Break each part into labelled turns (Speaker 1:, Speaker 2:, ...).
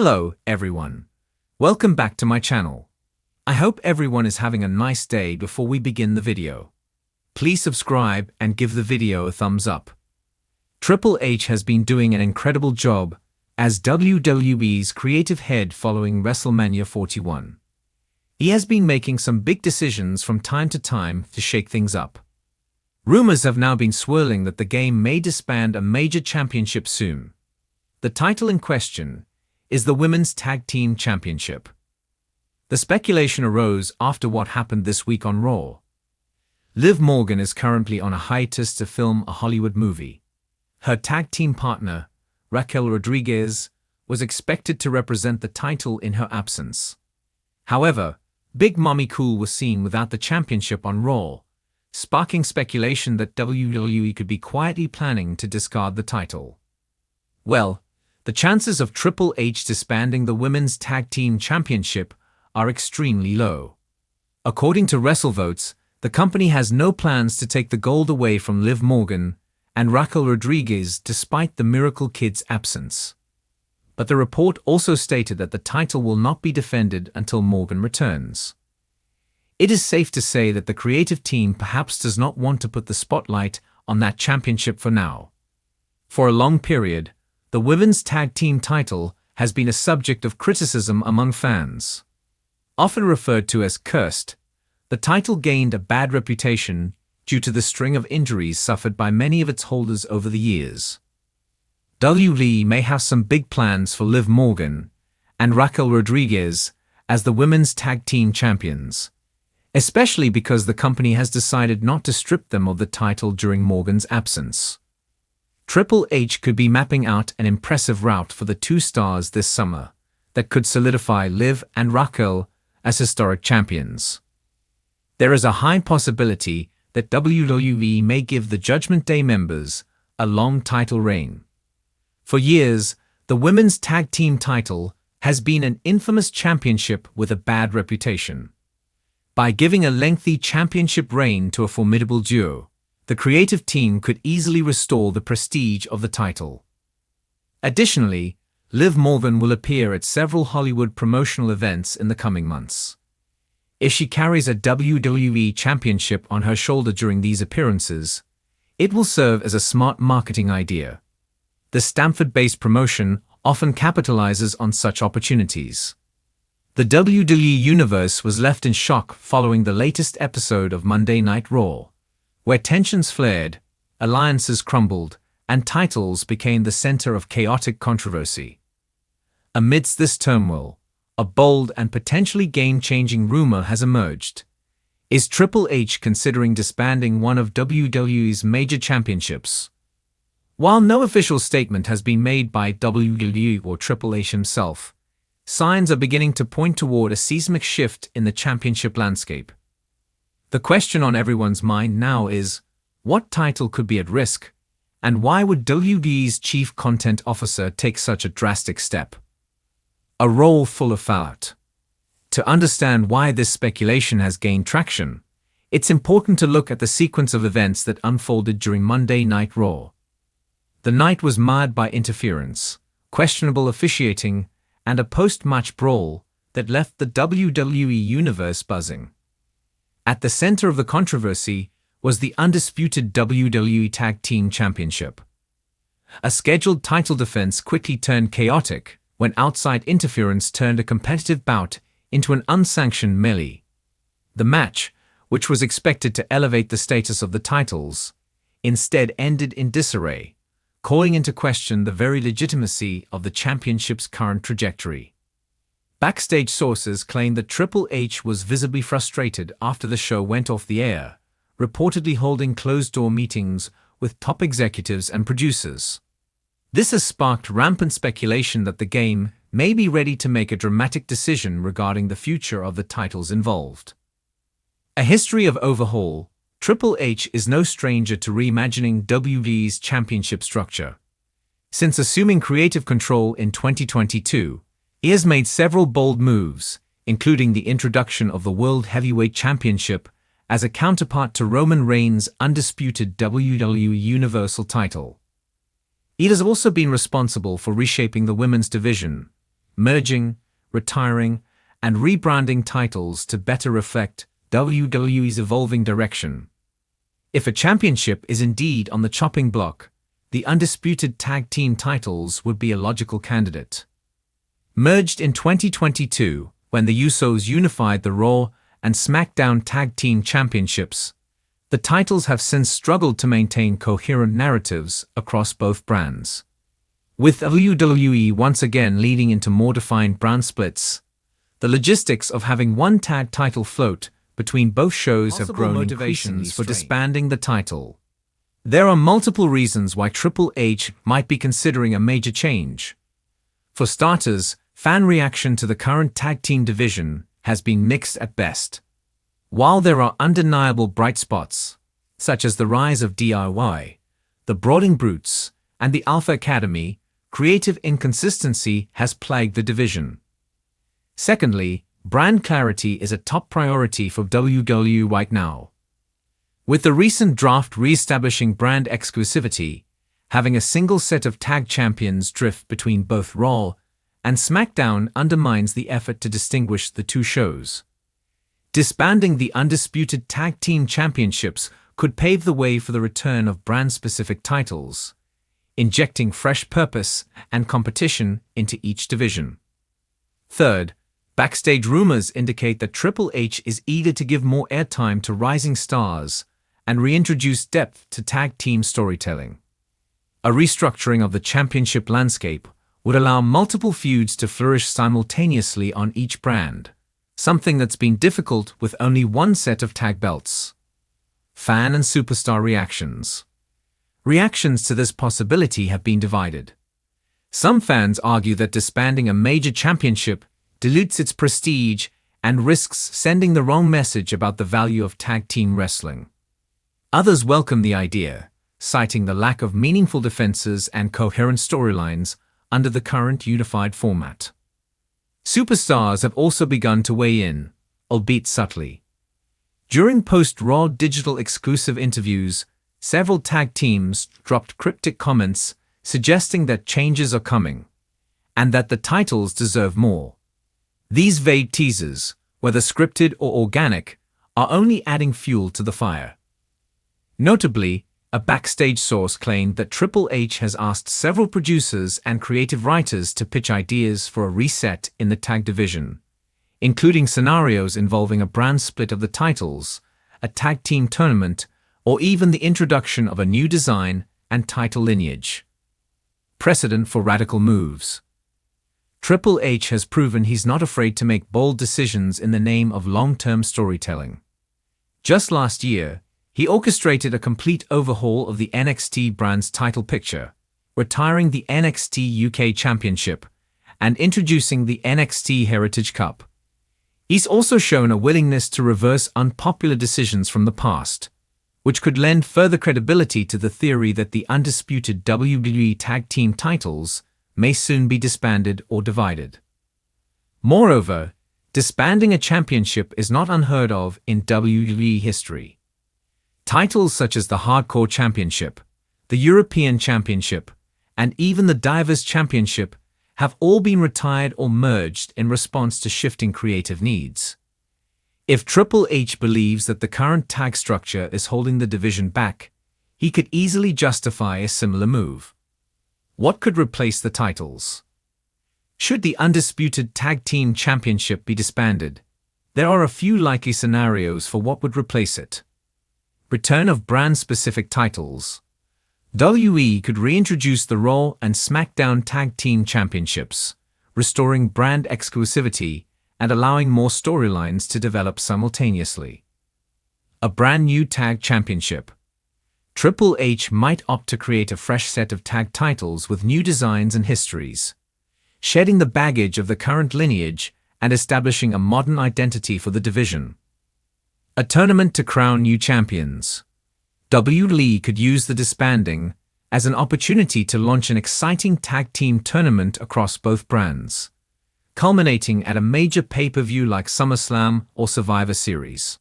Speaker 1: Hello, everyone. Welcome back to my channel. I hope everyone is having a nice day. Before we begin the video, please subscribe and give the video a thumbs up. Triple H has been doing an incredible job as WWE's creative head following WrestleMania 41. He has been making some big decisions from time to time to shake things up. Rumors have now been swirling that the game may disband a major championship soon. The title in question is the Women's Tag Team Championship. The speculation arose after what happened this week on Raw. Liv Morgan is currently on a hiatus to film a Hollywood movie. Her tag team partner, Raquel Rodriguez, was expected to represent the title in her absence. However, Big Mommy Cool was seen without the championship on Raw, sparking speculation that WWE could be quietly planning to discard the title. Well, the chances of Triple H disbanding the Women's Tag Team Championship are extremely low. According to WrestleVotes, the company has no plans to take the gold away from Liv Morgan and Raquel Rodriguez despite the Miracle Kid's absence. But the report also stated that the title will not be defended until Morgan returns. It is safe to say that the creative team perhaps does not want to put the spotlight on that championship for now. For a long period, the Women's Tag Team title has been a subject of criticism among fans. Often referred to as cursed, the title gained a bad reputation due to the string of injuries suffered by many of its holders over the years. WWE may have some big plans for Liv Morgan and Raquel Rodriguez as the Women's Tag Team Champions, especially because the company has decided not to strip them of the title during Morgan's absence. Triple H could be mapping out an impressive route for the two stars this summer that could solidify Liv and Raquel as historic champions. There is a high possibility that WWE may give the Judgment Day members a long title reign. For years, the Women's Tag Team title has been an infamous championship with a bad reputation. By giving a lengthy championship reign to a formidable duo, the creative team could easily restore the prestige of the title. Additionally, Liv Morgan will appear at several Hollywood promotional events in the coming months. If she carries a WWE championship on her shoulder during these appearances, it will serve as a smart marketing idea. The Stamford-based promotion often capitalizes on such opportunities. The WWE Universe was left in shock following the latest episode of Monday Night Raw, where tensions flared, alliances crumbled, and titles became the center of chaotic controversy. Amidst this turmoil, a bold and potentially game-changing rumor has emerged. Is Triple H considering disbanding one of WWE's major championships? While no official statement has been made by WWE or Triple H himself, signs are beginning to point toward a seismic shift in the championship landscape. The question on everyone's mind now is, what title could be at risk, and why would WWE's chief content officer take such a drastic step? A role full of fallout. To understand why this speculation has gained traction, it's important to look at the sequence of events that unfolded during Monday Night Raw. The night was marred by interference, questionable officiating, and a post-match brawl that left the WWE Universe buzzing. At the center of the controversy was the undisputed WWE Tag Team Championship. A scheduled title defense quickly turned chaotic when outside interference turned a competitive bout into an unsanctioned melee. The match, which was expected to elevate the status of the titles, instead ended in disarray, calling into question the very legitimacy of the championship's current trajectory. Backstage sources claim that Triple H was visibly frustrated after the show went off the air, reportedly holding closed-door meetings with top executives and producers. This has sparked rampant speculation that the game may be ready to make a dramatic decision regarding the future of the titles involved. A history of overhaul, Triple H is no stranger to reimagining WWE's championship structure. Since assuming creative control in 2022, he has made several bold moves, including the introduction of the World Heavyweight Championship as a counterpart to Roman Reigns' undisputed WWE Universal title. He has also been responsible for reshaping the women's division, merging, retiring, and rebranding titles to better reflect WWE's evolving direction. If a championship is indeed on the chopping block, the undisputed tag team titles would be a logical candidate. Merged in 2022, when the Usos unified the Raw and SmackDown Tag Team Championships, the titles have since struggled to maintain coherent narratives across both brands. With WWE once again leading into more defined brand splits, the logistics of having one tag title float between both shows have grown motivations for disbanding the title. There are multiple reasons why Triple H might be considering a major change. For starters, fan reaction to the current tag team division has been mixed at best. While there are undeniable bright spots, such as the rise of DIY, the Brawling Brutes, and the Alpha Academy, creative inconsistency has plagued the division. Secondly, brand clarity is a top priority for WWE right now. With the recent draft re-establishing brand exclusivity, having a single set of tag champions drift between both Raw and SmackDown undermines the effort to distinguish the two shows. Disbanding the undisputed tag team championships could pave the way for the return of brand-specific titles, injecting fresh purpose and competition into each division. Third, backstage rumors indicate that Triple H is eager to give more airtime to rising stars and reintroduce depth to tag team storytelling. A restructuring of the championship landscape would allow multiple feuds to flourish simultaneously on each brand, something that's been difficult with only one set of tag belts. Fan and superstar reactions. Reactions to this possibility have been divided. Some fans argue that disbanding a major championship dilutes its prestige and risks sending the wrong message about the value of tag team wrestling. Others welcome the idea, citing the lack of meaningful defenses and coherent storylines under the current unified format. Superstars have also begun to weigh in, albeit subtly. During post-Raw digital exclusive interviews, several tag teams dropped cryptic comments suggesting that changes are coming, and that the titles deserve more. These vague teasers, whether scripted or organic, are only adding fuel to the fire. Notably, a backstage source claimed that Triple H has asked several producers and creative writers to pitch ideas for a reset in the tag division, including scenarios involving a brand split of the titles, a tag team tournament, or even the introduction of a new design and title lineage. Precedent for radical moves. Triple H has proven he's not afraid to make bold decisions in the name of long-term storytelling. Just last year, he orchestrated a complete overhaul of the NXT brand's title picture, retiring the NXT UK Championship and introducing the NXT Heritage Cup. He's also shown a willingness to reverse unpopular decisions from the past, which could lend further credibility to the theory that the undisputed WWE tag team titles may soon be disbanded or divided. Moreover, disbanding a championship is not unheard of in WWE history. Titles such as the Hardcore Championship, the European Championship, and even the Divas Championship have all been retired or merged in response to shifting creative needs. If Triple H believes that the current tag structure is holding the division back, he could easily justify a similar move. What could replace the titles? Should the undisputed Tag Team Championship be disbanded, there are a few likely scenarios for what would replace it. Return of brand-specific titles. WWE could reintroduce the Raw and SmackDown Tag Team Championships, restoring brand exclusivity and allowing more storylines to develop simultaneously. A brand new tag championship. Triple H might opt to create a fresh set of tag titles with new designs and histories, shedding the baggage of the current lineage and establishing a modern identity for the division. A tournament to crown new champions. WWE could use the disbanding as an opportunity to launch an exciting tag team tournament across both brands, culminating at a major pay-per-view like SummerSlam or Survivor Series.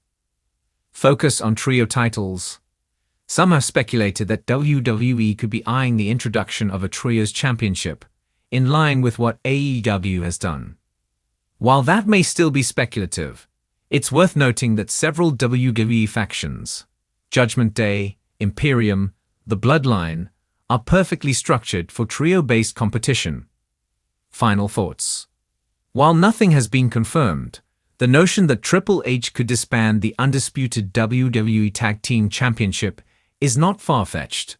Speaker 1: Focus on trio titles. Some have speculated that WWE could be eyeing the introduction of a trios championship, in line with what AEW has done. While that may still be speculative, it's worth noting that several WWE factions, Judgment Day, Imperium, the Bloodline, are perfectly structured for trio-based competition. Final thoughts. While nothing has been confirmed, the notion that Triple H could disband the undisputed WWE Tag Team Championship is not far-fetched.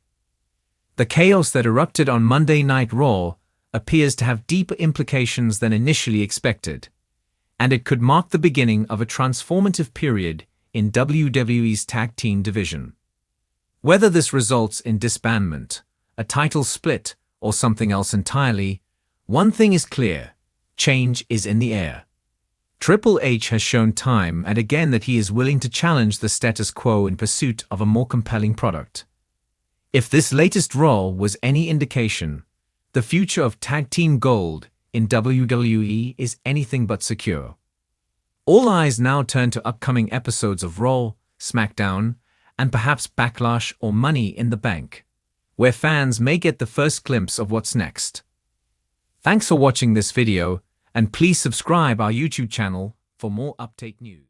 Speaker 1: The chaos that erupted on Monday Night Raw appears to have deeper implications than initially expected, and it could mark the beginning of a transformative period in WWE's tag team division. Whether this results in disbandment, a title split, or something else entirely, one thing is clear: change is in the air. Triple H has shown time and again that he is willing to challenge the status quo in pursuit of a more compelling product. If this latest Raw was any indication, the future of Tag Team Gold in WWE is anything but secure. All eyes now turn to upcoming episodes of Raw, SmackDown, and perhaps Backlash or Money in the Bank, where fans may get the first glimpse of what's next. Thanks for watching this video, and please subscribe our YouTube channel for more update news.